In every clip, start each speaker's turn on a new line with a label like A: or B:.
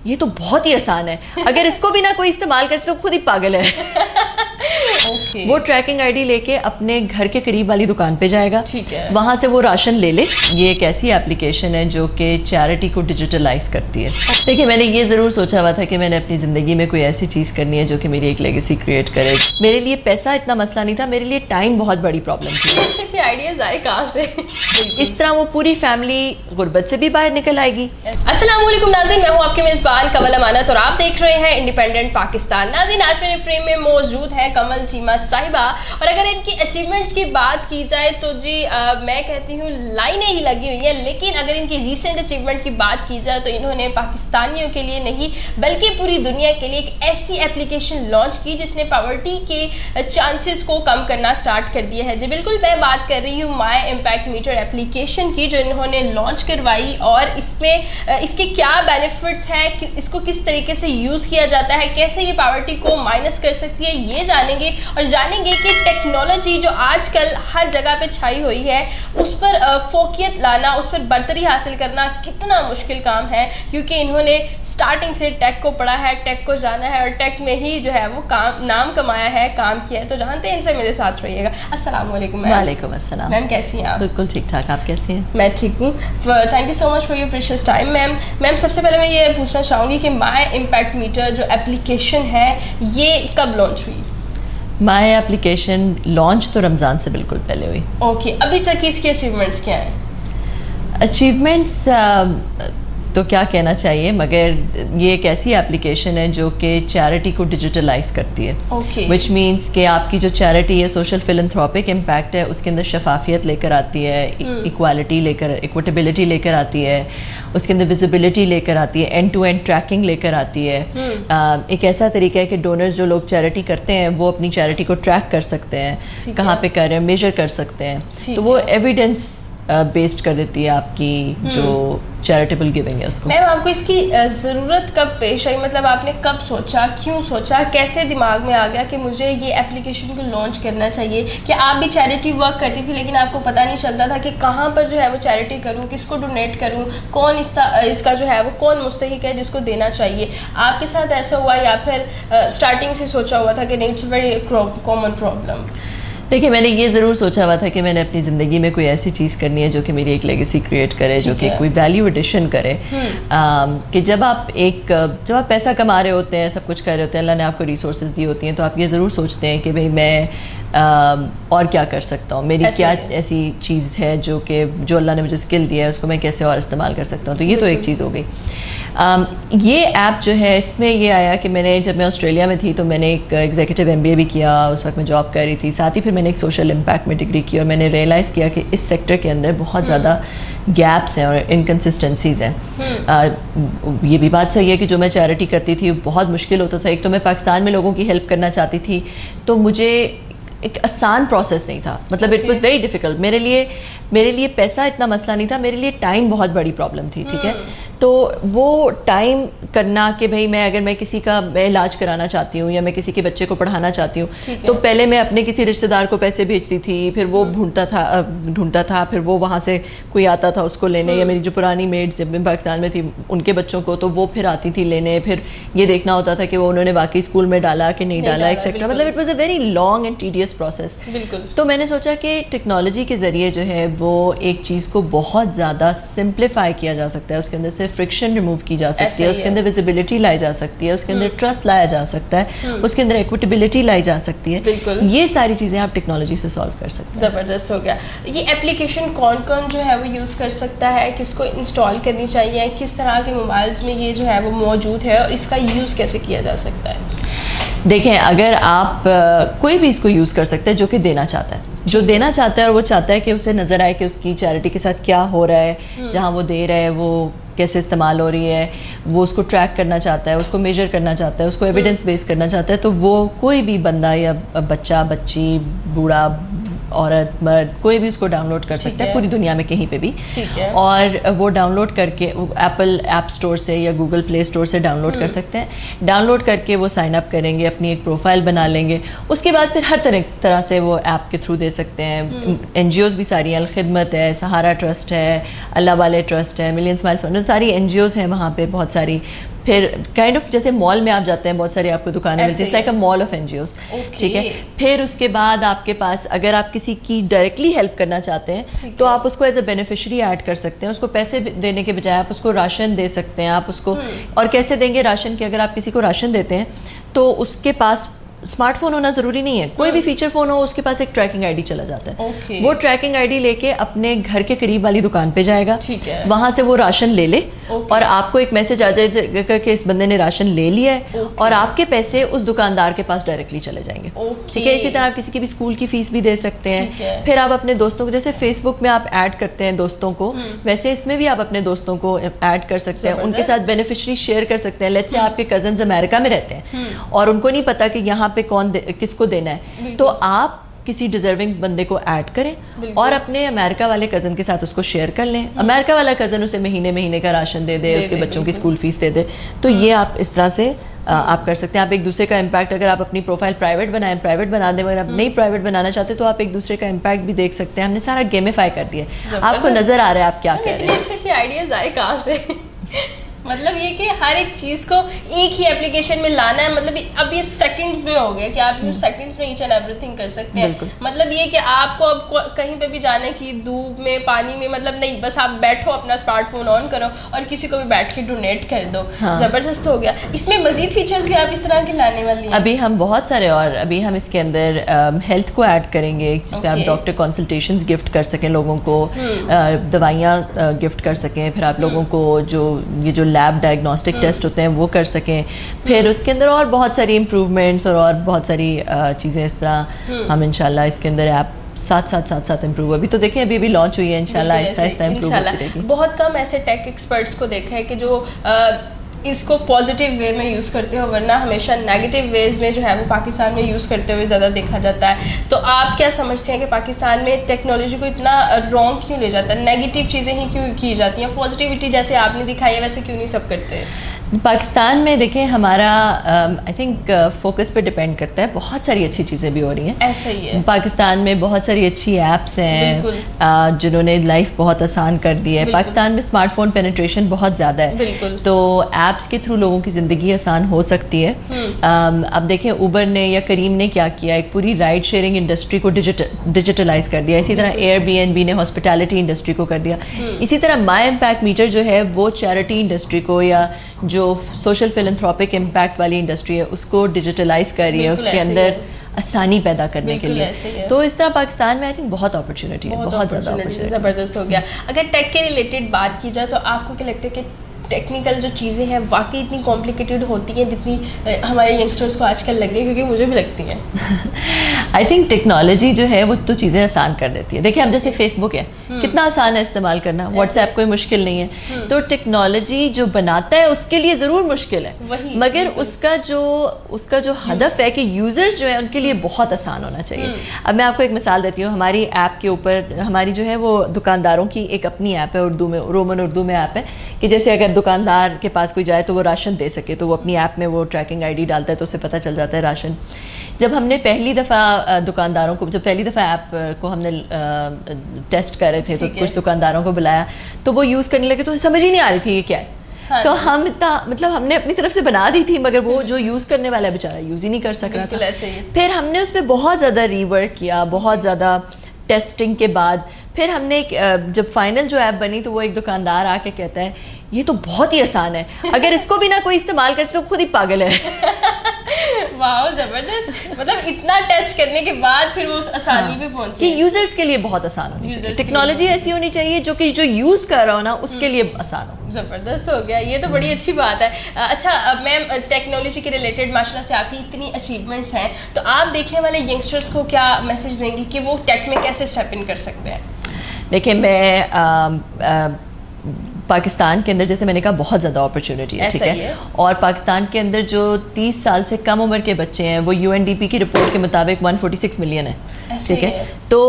A: ये तो बहुत ही आसान है, अगर इसको भी ना कोई इस्तेमाल करे तो खुद ही पागल है।
B: Okay.
A: वो ट्रैकिंग आईडी लेके अपने घर के करीब वाली दुकान पे जाएगा,
B: ठीक है,
A: वहां से वो राशन ले ले। ये एक ऐसी एप्लीकेशन है जो कि चैरिटी को डिजिटलाइज करती है। देखिए, मैंने ये ज़रूर सोचा हुआ था कि मैंने अपनी ज़िंदगी में कोई ऐसी चीज़ करनी है जो कि मेरी एक लेगेसी क्रिएट करे। मेरे लिए पैसा इतना मसला नहीं था, मेरे लिए टाइम बहुत बड़ी प्रॉब्लम थी।
B: अच्छे आइडियाज आए कहाँ से?
A: इस तरह वो पूरी फैमिली गुर्बत से भी बाहर निकल आएगी।
B: अस्सलाम वालेकुम नाज़रीन, मैं हूँ आपकी मेज़बान कमल अमानत और आप देख रहे हैं इंडिपेंडेंट पाकिस्तान। नाज़रीन, आज मेरे फ्रेम में मौजूद है कमल चीमा साहिबा, और अगर इनकी अचीवमेंट्स की बात की जाए तो जी मैं कहती हूँ लाइनें ही लगी हुई हैं। लेकिन अगर इनकी रीसेंट अचीवमेंट की बात की जाए तो इन्होंने पाकिस्तानियों के लिए नहीं बल्कि पूरी दुनिया के लिए एक ऐसी एप्लीकेशन लॉन्च की जिसने पॉवर्टी के चांसेस को कम करना स्टार्ट कर दिया है। जी बिल्कुल, मैं बात कर रही हूँ माई इम्पैक्ट मीटर एप्लीकेशन की, जो इन्होंने लॉन्च करवाई और इसमें इसके क्या बेनिफिट्स हैं, इसको किस तरीके से यूज़ किया जाता है, कैसे ये पॉवर्टी को माइनस कर सकती है, ये जानेंगे। और जानेंगे कि टेक्नोलॉजी जो आजकल हर जगह पे छाई हुई है उस पर फोकियत लाना, उस पर बर्तरी हासिल करना कितना मुश्किल काम है, क्योंकि इन्होंने स्टार्टिंग से टेक को पढ़ा है, टेक को जाना है और टेक में ही जो है वो काम नाम कमाया है, काम किया है। तो जानते हैं इनसे, मेरे साथ रहिएगा। अस्सलाम वालेकुम मैम।
A: वालेकुम अस्सलाम
B: मैम, कैसी हैं आप?
A: बिल्कुल ठीक ठाक, आप कैसी हैं?
B: मैं ठीक हूँ। Thank you so much for your precious time. Ma'am सबसे पहले मैं ये पूछना चाहूँगी कि माई इम्पैक्ट मीटर जो एप्लीकेशन है ये कब लॉन्च हुई?
A: माई एप्लीकेशन लॉन्च तो रमज़ान से बिल्कुल पहले हुई।
B: ओके, अभी तक इसकी अचीवमेंट्स क्या हैं?
A: अचीवमेंट्स तो क्या कहना चाहिए, मगर ये एक ऐसी एप्लीकेशन है जो कि चैरिटी को डिजिटलाइज करती है।
B: ओके,
A: विच मीन्स कि आपकी जो चैरिटी है, सोशल फिलंथ्रोपिक इम्पैक्ट है, उसके अंदर शफाफियत लेकर आती है, इक्वालिटी लेकर, इक्विटेबिलिटी लेकर आती है, उसके अंदर विजिबिलिटी लेकर आती है, एंड टू एंड ट्रैकिंग लेकर आती है। एक ऐसा तरीका है कि डोनर्स जो लोग चैरिटी करते हैं वो अपनी चैरिटी को ट्रैक कर सकते हैं, कहाँ पे कर रहे हैं, मेजर कर सकते हैं। तो वो एविडेंस बेस्ड कर देती है आपकी जो चैरिटेबल गिविंग है उसको।
B: मैम, आपको इसकी ज़रूरत कब पेश आई? मतलब आपने कब सोचा, क्यों सोचा, कैसे दिमाग में आ गया कि मुझे ये एप्लीकेशन को लॉन्च करना चाहिए? कि आप भी चैरिटी वर्क करती थी लेकिन आपको पता नहीं चलता था कि कहाँ पर जो है वो चैरिटी करूँ, किसको डोनेट करूँ, कौन इसका जो है वो कौन मुस्तहिक है जिसको देना चाहिए? आपके साथ ऐसा हुआ या फिर स्टार्टिंग से सोचा हुआ था कि नहीं, इट्स वेरी कॉमन प्रॉब्लम?
A: देखिए, मैंने ये ज़रूर सोचा हुआ था कि मैंने अपनी ज़िंदगी में कोई ऐसी चीज़ करनी है जो कि मेरी एक लेगेसी क्रिएट करे, जो कि कोई वैल्यू एडिशन करे। कि जब आप पैसा कमा रहे होते हैं, सब कुछ कर रहे होते हैं, अल्लाह ने आपको रिसोर्सेज दी होती हैं, तो आप ये ज़रूर सोचते हैं कि भाई मैं और क्या कर सकता हूँ, मेरी क्या ऐसी चीज़ है जो अल्लाह ने मुझे स्किल दिया है, उसको मैं कैसे और इस्तेमाल कर सकता हूँ। तो ये तो एक चीज़ हो गई। ये ऐप जो है, इसमें ये आया कि जब मैं ऑस्ट्रेलिया में थी तो मैंने एक एग्जीक्यूटिव MBA भी किया, उस वक्त मैं जॉब कर रही थी, साथ ही फिर मैंने एक सोशल इम्पैक्ट में डिग्री की, और मैंने रियलाइज़ किया कि इस सेक्टर के अंदर बहुत ज़्यादा गैप्स हैं और इनकन्सिस्टेंसीज़ हैं। ये भी बात सही है कि जो मैं चैरिटी करती थी बहुत मुश्किल होता था। एक तो मैं पाकिस्तान में लोगों की हेल्प करना चाहती थी, तो मुझे एक आसान प्रोसेस नहीं था, मतलब इट वाज वेरी डिफ़िकल्ट। मेरे लिए पैसा इतना मसला नहीं था, मेरे लिए टाइम बहुत बड़ी प्रॉब्लम थी। ठीक है, तो वो टाइम करना कि भाई मैं किसी का इलाज कराना चाहती हूँ या मैं किसी के बच्चे को पढ़ाना चाहती हूँ, तो पहले मैं अपने किसी रिश्तेदार को पैसे भेजती थी, फिर वो ढूंढता था, फिर वो वहाँ से कोई आता था उसको लेने, या मेरी जो पुरानी मेड्स जब मैं पाकिस्तान में थी उनके बच्चों को, तो वो फिर आती थी लेने, फिर ये देखना होता था कि वो उन्होंने वाकई स्कूल में डाला कि नहीं डाला, एक्सेट्रा। मतलब it was a very long and tedious process. तो मैंने सोचा कि टेक्नोलॉजी के ज़रिए जो है वो एक चीज़ को बहुत ज़्यादा सिंप्लीफाई किया जा सकता है, उसके अंदर से फ्रिक्शन रिमूव की जा सकती है, उसके अंदर विजिबिलिटी लाई जा सकती है, उसके अंदर ट्रस्ट लाया जा सकता है, उसके अंदर इक्विटेबिलिटी लाई जा सकती है।
B: बिल्कुल, ये
A: सारी चीज़ें आप टेक्नोलॉजी से सॉल्व कर सकते हैं।
B: ज़बरदस्त हो गया। ये एप्लीकेशन कौन कौन जो है वो यूज़ कर सकता है, किसको इंस्टॉल करनी चाहिए, किस तरह के मोबाइल्स में ये जो है वो मौजूद है और इसका यूज़ कैसे किया जा सकता है?
A: देखें, अगर आप कोई भी इसको यूज़ कर सकते हैं जो कि देना चाहता है, जो देना चाहता है और वो चाहता है कि उसे नज़र आए कि उसकी चैरिटी के साथ क्या हो रहा है, जहाँ वो दे रहा है वो कैसे इस्तेमाल हो रही है, वो उसको ट्रैक करना चाहता है, उसको मेजर करना चाहता है, उसको एविडेंस बेस करना चाहता है, तो वो कोई भी बंदा या बच्चा, बच्ची, बूढ़ा, औरत, मर्द, कोई भी उसको डाउनलोड कर सकता है पूरी दुनिया में कहीं पे भी।
B: ठीक है।
A: और वो डाउनलोड करके एप्पल ऐप स्टोर से या गूगल प्ले स्टोर से डाउनलोड कर सकते हैं। डाउनलोड करके वो साइन अप करेंगे, अपनी एक प्रोफाइल बना लेंगे, उसके बाद फिर हर तरह से वो ऐप के थ्रू दे सकते हैं। NGOs भी सारी हैं, खिदमत है, सहारा ट्रस्ट है, अल्लाह वाले ट्रस्ट है, मिलियन स्माइल्स फाउंडेशन, सारी NGOs हैं वहाँ पे बहुत सारी। फिर काइंड ऑफ जैसे मॉल में आप जाते हैं, बहुत सारी आपको दुकानें मिलती हैं, like a mall of NGOs, ठीक है। फिर उसके बाद आपके पास अगर आप किसी की डायरेक्टली हेल्प करना चाहते हैं तो आप उसको एज अ बेनिफिशियरी ऐड कर सकते हैं। उसको पैसे देने के बजाय आप उसको राशन दे सकते हैं। आप उसको और कैसे देंगे राशन कि अगर आप किसी को राशन देते हैं तो उसके पास स्मार्टफोन होना ज़रूरी नहीं है, कोई भी फीचर फ़ोन हो, उसके पास एक ट्रैकिंग आईडी चला जाता है। वो ट्रैकिंग आईडी लेके अपने घर के करीब वाली दुकान पे जाएगा, वहाँ से वो राशन ले ले और आपको एक मैसेज आ जाएगा कि इस बंदे ने राशन ले लिया है और आपके पैसे उस दुकानदार के पास डायरेक्टली चले जाएंगे, ठीक है। इसी तरह आप किसी की भी स्कूल की फीस भी दे सकते हैं। फिर आप अपने दोस्तों को, जैसे फेसबुक में आप ऐड करते हैं दोस्तों को, वैसे इसमें भी आप अपने दोस्तों को ऐड कर सकते हैं, उनके साथ बेनिफिशियरी शेयर कर सकते हैं। लेट्स से आपके कजन्स अमेरिका में रहते हैं और उनको नहीं पता कि यहाँ पे कौन किसको देना है, तो आप किसी डिजर्विंग बंदे को ऐड करें और अपने अमेरिका वाले कज़न के साथ उसको शेयर कर लें। अमेरिका वाला कज़न उसे महीने का राशन दे दे, उसके बच्चों की स्कूल फीस दे दे। तो ये आप इस तरह से आप कर सकते हैं। आप एक दूसरे का इम्पैक्ट, अगर आप अपनी प्रोफाइल प्राइवेट बनाएं, प्राइवेट बना दें, अगर आप नहीं प्राइवेट बनाना चाहते तो आप एक दूसरे का इम्पैक्ट भी देख सकते हैं। हमने सारा गेमिफाई कर दिया, आपको नजर आ रहा है आप क्या कह रहे हैं।
B: अच्छे आइडियाज आए कहाँ से मतलब ये कि हर एक चीज़ को एक ही एप्लीकेशन में लाना है, मतलब अब ये सेकंड्स में हो गया कि आप सेकंड्स में ईच एंड एवरीथिंग कर सकते हैं। मतलब ये कि आपको अब कहीं पे भी जाने की, धूप में, पानी में, मतलब नहीं, बस आप बैठो, अपना स्मार्टफोन ऑन करो और किसी को भी बैठ के डोनेट कर दो। ज़बरदस्त हो गया। इसमें मजीद फीचर्स भी आप इस तरह के लाने वाली हैं?
A: अभी हम बहुत सारे, और अभी हम इसके अंदर हेल्थ को ऐड करेंगे, जिसपे आप डॉक्टर कंसल्टेशंस गिफ्ट कर सकें लोगों को, दवाइयाँ गिफ्ट कर सकें, फिर आप लोगों को ये जो लैब डायग्नोस्टिक टेस्ट होते हैं वो कर सकें। फिर उसके अंदर और बहुत सारी इम्प्रूवमेंट्स और बहुत सारी चीज़ें इस तरह हम इंशाल्लाह इसके अंदर ऐप साथ इम्प्रूव। अभी तो देखें अभी लॉन्च हुई है, इंशाल्लाह आहिस्ता इम्प्रूव होती रहेगी।
B: बहुत कम ऐसे टेक एक्सपर्ट्स को देखा है कि जो इसको पॉजिटिव वे में यूज़ करते हो, वरना हमेशा नेगेटिव वेज में जो है वो पाकिस्तान में यूज़ करते हुए ज़्यादा देखा जाता है। तो आप क्या समझते हैं कि पाकिस्तान में टेक्नोलॉजी को इतना रॉन्ग क्यों ले जाता है? नेगेटिव चीज़ें ही क्यों की जाती हैं? पॉजिटिविटी जैसे आपने दिखाई है वैसे क्यों नहीं सब करते हैं?
A: पाकिस्तान में देखें हमारा आई थिंक फोकस पे डिपेंड करता है। बहुत सारी अच्छी चीज़ें भी हो रही हैं,
B: ऐसा ही है।
A: पाकिस्तान में बहुत सारी अच्छी ऐप्स हैं जिन्होंने लाइफ बहुत आसान कर दी है। पाकिस्तान में स्मार्टफोन पेनिट्रेशन बहुत ज़्यादा है, तो ऐप्स के थ्रू लोगों की ज़िंदगी आसान हो सकती है। अब देखें उबर ने या करीम ने क्या किया, एक पूरी राइड शेयरिंग इंडस्ट्री को डिजिटलाइज कर दिया। इसी तरह एयरबीएनबी ने हॉस्पिटैलिटी इंडस्ट्री को कर दिया। इसी तरह माई इम्पैक्ट मीटर जो है वो चैरिटी इंडस्ट्री को, या जो सोशल फिलंथ्रोपिक इम्पैक्ट वाली इंडस्ट्री है उसको डिजिटलाइज कर रही है, उसके अंदर आसानी पैदा करने के लिए। तो इस तरह पाकिस्तान में आई थिंक बहुत अपॉर्चुनिटी है, बहुत ज़्यादा अपॉर्चुनिटी।
B: ज़बरदस्त हो गया। अगर टेक के रिलेटेड बात की जाए तो आपको क्या लगता है कि टेक्निकल जो चीज़ें हैं वाकई इतनी कॉम्प्लिकेटेड होती हैं जितनी हमारे यंगस्टर्स को आजकल लग रही है? क्योंकि मुझे भी लगती हैं।
A: आई थिंक टेक्नोलॉजी जो है वो तो चीज़ें आसान कर देती है। देखिए अब जैसे फेसबुक है, कितना आसान है इस्तेमाल करना, व्हाट्सएप कोई मुश्किल नहीं है। तो टेक्नोलॉजी जो बनाता है उसके लिए ज़रूर मुश्किल है, मगर उसका जो हदफ है कि यूज़र्स जो है उनके लिए बहुत आसान होना चाहिए। अब मैं आपको एक मिसाल देती हूँ। हमारी ऐप के ऊपर हमारी जो है वो दुकानदारों की एक अपनी ऐप है, उर्दू में, रोमन उर्दू में ऐप है, कि जैसे अगर दुकानदार के पास कोई जाए तो वो राशन दे सके, तो वो अपनी ऐप में वो ट्रैकिंग आईडी डालता है तो उसे पता चल जाता है राशन। जब हमने पहली दफ़ा दुकानदारों को, जब पहली दफ़ा ऐप को हमने टेस्ट कर रहे थे तो कुछ दुकानदारों को बुलाया तो वो यूज़ करने लगे तो समझ ही नहीं आ रही थी ये क्या है। तो हम इतना, मतलब हमने अपनी तरफ से बना दी थी, मगर वो जो यूज़ करने वाला बेचारा यूज़ ही नहीं कर सक रहा था। फिर हमने उस पर बहुत ज़्यादा रीवर्क किया, बहुत ज़्यादा टेस्टिंग के बाद फिर हमने जब फाइनल जो ऐप बनी तो वो एक दुकानदार आके कहता है ये तो बहुत ही आसान है, अगर इसको भी ना कोई इस्तेमाल करे तो खुद ही पागल है।
B: वाह ज़बरदस्त। मतलब इतना टेस्ट करने के बाद फिर वो उस आसानी पे पहुंचे
A: कि यूजर्स के लिए बहुत आसान होनी चाहिए। टेक्नोलॉजी ऐसी होनी चाहिए जो कि जो यूज़ कर रहा हो ना उसके लिए आसान हो।
B: ज़बरदस्त हो गया, ये तो बड़ी अच्छी बात है। अच्छा मैम, टेक्नोलॉजी के रिलेटेड माशाल्लाह से आपकी इतनी अचीवमेंट्स हैं, तो आप देखने वाले यंगस्टर्स को क्या मैसेज देंगी कि वो टेक में कैसे स्टेप इन कर सकते हैं?
A: देखिए मैं पाकिस्तान के अंदर, जैसे मैंने कहा, बहुत ज़्यादा अपॉर्चुनिटी है, ठीक है। और पाकिस्तान के अंदर जो 30 साल से कम उम्र के बच्चे हैं वो UNDP की रिपोर्ट के मुताबिक 146 मिलियन है।
B: ऐसे
A: ठीक है।
B: ही है।
A: तो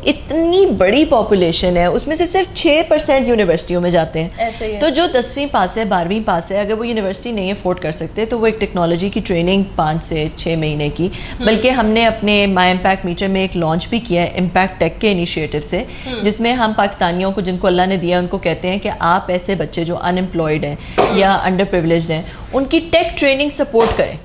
A: इतनी बड़ी पॉपुलेशन है, उसमें से सिर्फ 6% यूनिवर्सिटियों में जाते हैं।
B: ऐसे ही है।
A: तो जो 10वीं पास है, 12वीं पास है, अगर वो यूनिवर्सिटी नहीं अफोर्ड कर सकते तो वो एक टेक्नोलॉजी की ट्रेनिंग 5 से 6 महीने की, बल्कि हमने अपने माई इम्पैक्ट मीटर में एक लॉन्च भी किया है इम्पैक्ट टेक के इनिशिएटिव से, जिसमें हम पाकिस्तानियों को, जिनको अल्लाह ने दिया, उनको कहते हैं कि आप ऐसे बच्चे जो अनएम्प्लॉयड हैं या अंडर प्रिविलेज्ड हैं, उनकी टेक ट्रेनिंग सपोर्ट करें,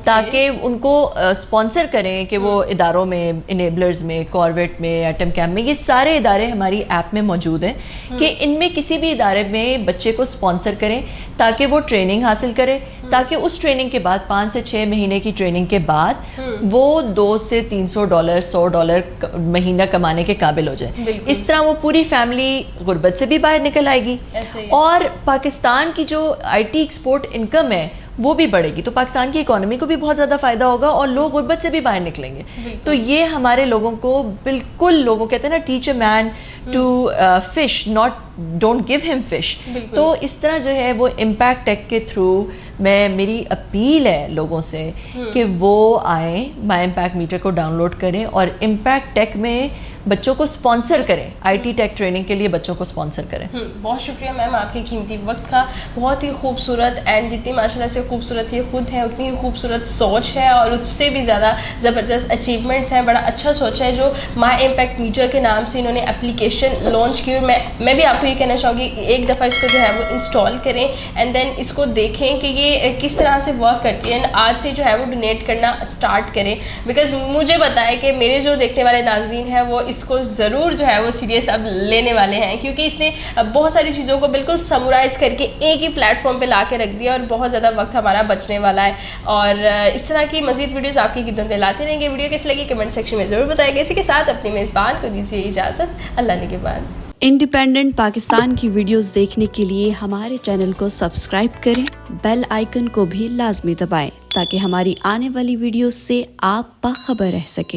A: ताकि उनको स्पॉन्सर करें कि वो इदारों में, इनेबलर्स में, कॉर्वेट में, एटम कैम्प में, ये सारे इदारे हमारी ऐप में मौजूद हैं कि इनमें किसी भी इदारे में बच्चे को स्पॉन्सर करें ताकि वो ट्रेनिंग हासिल करे, ताकि उस ट्रेनिंग के बाद 5 से 6 महीने की ट्रेनिंग के बाद वो $200 से $300 $100 महीना कमाने के काबिल हो जाए। इस तरह वो पूरी फैमिली गुर्बत से भी बाहर निकल आएगी और पाकिस्तान की जो IT एक्सपोर्ट इनकम है वो भी बढ़ेगी, तो पाकिस्तान की इकोनॉमी को भी बहुत ज़्यादा फ़ायदा होगा और लोग गुर्बत से भी बाहर निकलेंगे। तो ये हमारे लोगों को बिल्कुल, लोगों कहते हैं ना, teach a man to fish, not don't give him fish. तो इस तरह जो है वो इम्पैक्ट टेक के थ्रू मेरी अपील है लोगों से कि वो आएँ, माई इम्पैक्ट मीटर को डाउनलोड करें और इम्पैक्ट टेक में बच्चों को स्पॉन्सर करें, IT टेक ट्रेनिंग के लिए बच्चों को स्पॉन्सर करें।
B: बहुत शुक्रिया मैम आपके कीमती वक्त का। बहुत ही खूबसूरत, एंड जितनी माशाल्लाह से खूबसूरत ये खुद है, उतनी ही खूबसूरत सोच है और उससे भी ज़्यादा ज़बरदस्त अचीवमेंट्स हैं। बड़ा अच्छा सोच है जो माई इम्पैक्ट मीटर के नाम से इन्होंने एप्लीकेशन लॉन्च की। और मैं भी आपको ये कहना चाहूँगी, एक दफ़ा इसको जो है वो इंस्टॉल करें एंड देन इसको देखें कि ये किस तरह से वर्क करती है, एंड आज से जो है वो डोनेट करना स्टार्ट करें। बिकॉज मुझे बताया कि मेरे जो देखने वाले नाजरीन हैं वो इसको ज़रूर जो है वो सीरियस अब लेने वाले हैं, क्योंकि इसने बहुत सारी चीज़ों को बिल्कुल समराइज़ करके एक ही प्लेटफॉर्म पे ला के रख दिया और बहुत ज़्यादा वक्त हमारा बचने वाला है। और इस तरह की मज़ीद वीडियोज़ आपकी खिदमत में लाते रहेंगे। वीडियो कैसी लगी कमेंट सेक्शन में ज़रूर बताइएगा। इसी के साथ अपनी मेज़बान को दीजिए इजाज़त, अल्लाह ने के बाद।
C: इंडिपेंडेंट पाकिस्तान की वीडियोस देखने के लिए हमारे चैनल को सब्सक्राइब करें, बेल आइकन को भी लाजमी दबाएं ताकि हमारी आने वाली वीडियोस से आप बाखबर रह सकें।